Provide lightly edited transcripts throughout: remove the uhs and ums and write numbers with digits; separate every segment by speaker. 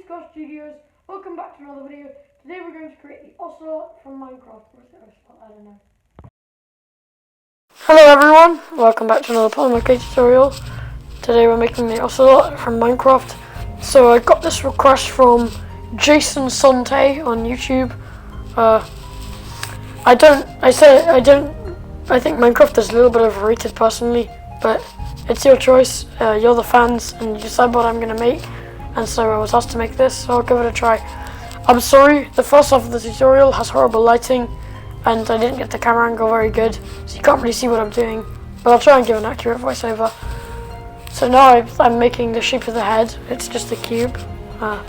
Speaker 1: Scott Studios. Welcome back to another video. Today we're going to create the Ocelot from Minecraft. Or is it Ocelot? I don't know. Hello everyone, welcome back to another Polymer tutorial. Today we're making the Ocelot from Minecraft. So I got this request from Jason Sante on YouTube. I think Minecraft is a little bit overrated personally, but it's your choice. You're the fans and you decide what I'm going to make. And so I was asked to make this, so I'll give it a try. I'm sorry, the first half of the tutorial has horrible lighting and I didn't get the camera angle very good, so you can't really see what I'm doing, but I'll try and give an accurate voiceover. So now I'm making the shape of the head. It's just a cube. For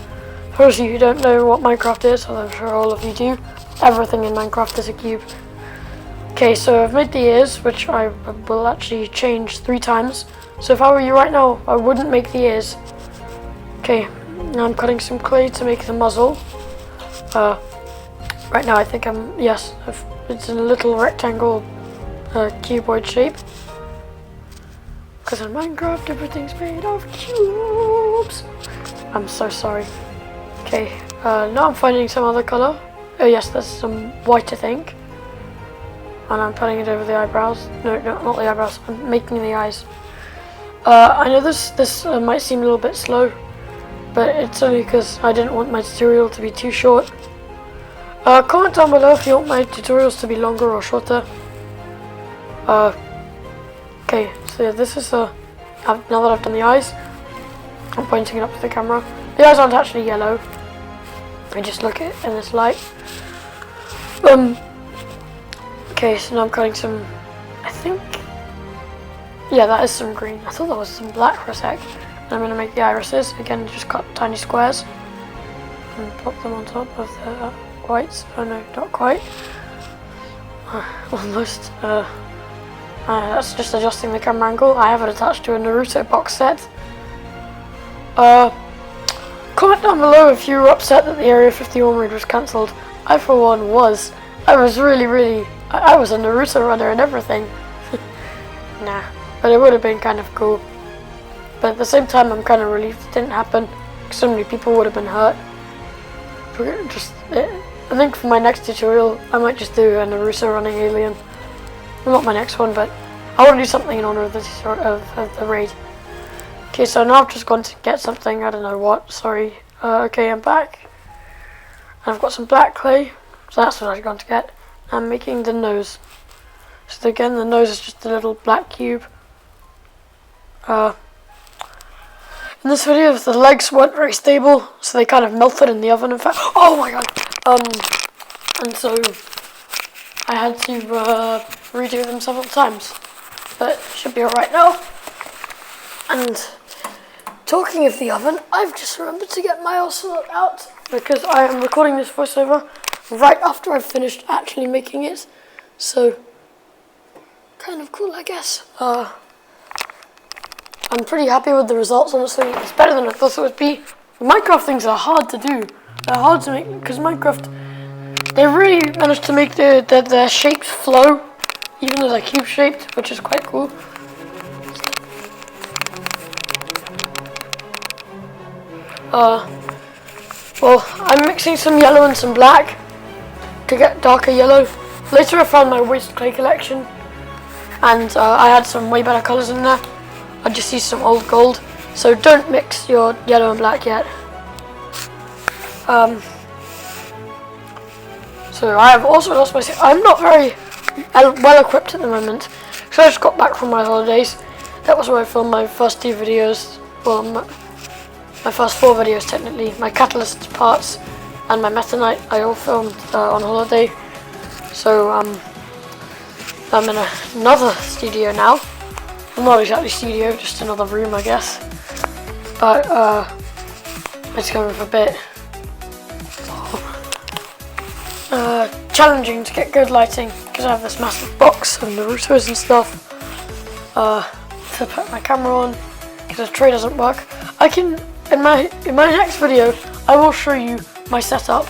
Speaker 1: those of you who don't know what Minecraft is, although I'm sure all of you do, everything in Minecraft is a cube. Okay, so I've made the ears, which I will actually change 3 times. So if I were you right now, I wouldn't make the ears. Okay, now I'm cutting some clay to make the muzzle. Right now I think it's in a little rectangle cuboid shape. Because in Minecraft everything's made of cubes. I'm so sorry. Okay, now I'm finding some other colour. Oh yes, there's some white I think. And I'm putting it over the eyebrows. No, not the eyebrows. I'm making the eyes. I know this might seem a little bit slow, but it's only because I didn't want my tutorial to be too short. Comment down below if you want my tutorials to be longer or shorter. Okay, so this is now that I've done the eyes, I'm pointing it up to the camera. The eyes aren't actually yellow. I just look at it in this light. Okay, so now I'm cutting some, I think, yeah, that is some green. I thought that was some black for a sec. And I'm going to make the irises. Again, just cut tiny squares and plop them on top of the whites. Oh no, not quite. Almost. That's just adjusting the camera angle. I have it attached to a Naruto box set. Comment down below if you were upset that the Area 51 raid was cancelled. I for one was. I was I was a Naruto runner and everything. Nah, but it would have been kind of cool. But at the same time, I'm kind of relieved it didn't happen, because so many people would have been hurt. I think for my next tutorial, I might just do a Naruto running alien. Well, not my next one, but I want to do something in honor of the raid. Okay, so now I've just gone to get something, I don't know what, sorry. Okay, I'm back. And I've got some black clay, so that's what I've gone to get. I'm making the nose. So again, the nose is just a little black cube. In this video, the legs weren't very stable, so they kind of melted in the oven, in fact. Oh my god! And so I had to redo them several times, but it should be alright now. And talking of the oven, I've just remembered to get my Ocelot out, because I am recording this voiceover right after I've finished actually making it, so kind of cool, I guess. I'm pretty happy with the results, honestly. It's better than I thought it would be. Minecraft things are hard to do. They're hard to make because Minecraft, they really managed to make their shapes flow, even though they're cube shaped, which is quite cool. Well, I'm mixing some yellow and some black to get darker yellow. Later I found my waste clay collection, and I had some way better colours in there. I just used some old gold, so don't mix your yellow and black yet. So I have also lost my. I'm not very well equipped at the moment, so I just got back from my holidays. That was where I filmed my first 2 videos. Well, my first 4 videos technically. My catalyst parts and my meta night I all filmed on holiday. So I'm in another studio now. Well, not exactly studio, just another room I guess. But it's going for a bit challenging to get good lighting because I have this massive box of Narutos and stuff to put my camera on because the tray doesn't work. I can in my next video I will show you my setup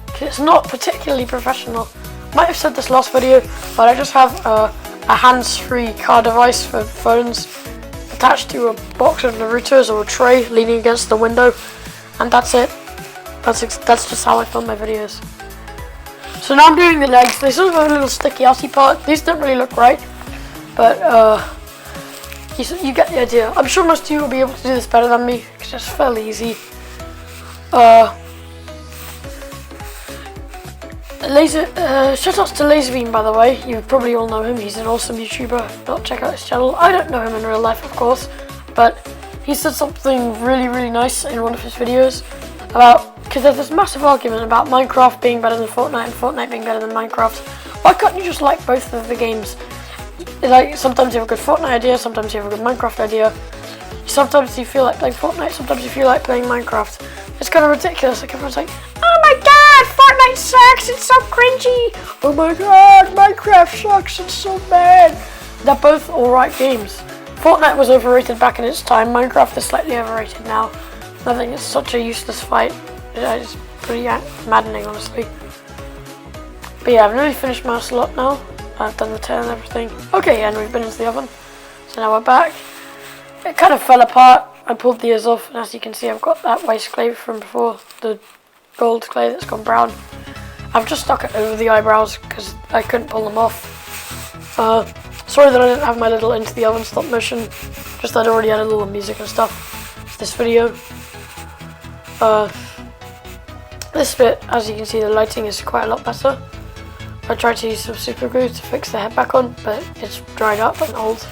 Speaker 1: because it's not particularly professional. Might have said this last video, but I just have a hands-free car device for phones attached to a box of Narutos or a tray leaning against the window, and that's it. That's just how I film my videos. So now I'm doing the legs. They sort of have a little sticky outy part. These don't really look right, but you get the idea. I'm sure most of you will be able to do this better than me because it's fairly easy. Shoutouts to Laserbeam, by the way. You probably all know him. He's an awesome YouTuber. Don't check out his channel. I don't know him in real life, of course, but he said something really nice in one of his videos about, because there's this massive argument about Minecraft being better than Fortnite and Fortnite being better than Minecraft. Why can't you just like both of the games? Like, sometimes you have a good Fortnite idea, sometimes you have a good Minecraft idea. Sometimes you feel like playing Fortnite, sometimes you feel like playing Minecraft. It's kind of ridiculous. Like, everyone's like, oh my god, Fortnite sucks, it's so cringy. Oh my god, Minecraft sucks, it's so bad. They're both alright games. Fortnite was overrated back in its time. Minecraft is slightly overrated now. I think it's such a useless fight. It's pretty maddening, honestly. But yeah, I've nearly finished my Ocelot now. I've done the tail and everything. Okay, and we've been into the oven. So now we're back. It kind of fell apart. I pulled the ears off, and as you can see, I've got that waste clay from before, the gold clay that's gone brown. I've just stuck it over the eyebrows because I couldn't pull them off. Sorry that I didn't have my little into the oven stop motion. Just I'd already added a little music and stuff to this video. This bit, as you can see, the lighting is quite a lot better. I tried to use some super glue to fix the head back on, but it's dried up and old.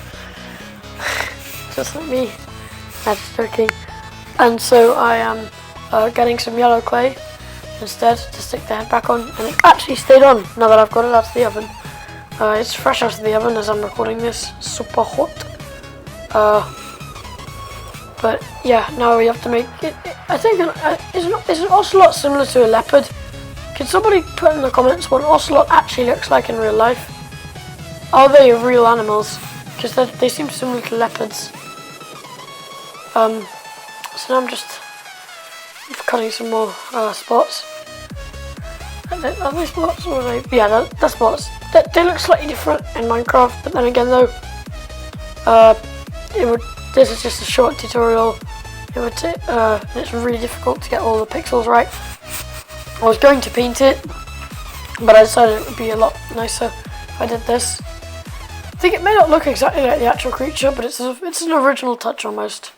Speaker 1: Just like me. That's joking. And so I am getting some yellow clay instead to stick the head back on, and it actually stayed on now that I've got it out of the oven. It's fresh out of the oven as I'm recording this, super hot. But yeah, now we have to make it. I think is an ocelot similar to a leopard? Can somebody put in the comments what an ocelot actually looks like in real life? Are they real animals? Because they seem similar to leopards. So now I'm just cutting some more spots. Are they spots or are they? Yeah, they're spots. They look slightly different in Minecraft, but then again though, this is just a short tutorial. It's really difficult to get all the pixels right. I was going to paint it, but I decided it would be a lot nicer if I did this. I think it may not look exactly like the actual creature, but it's an original touch almost.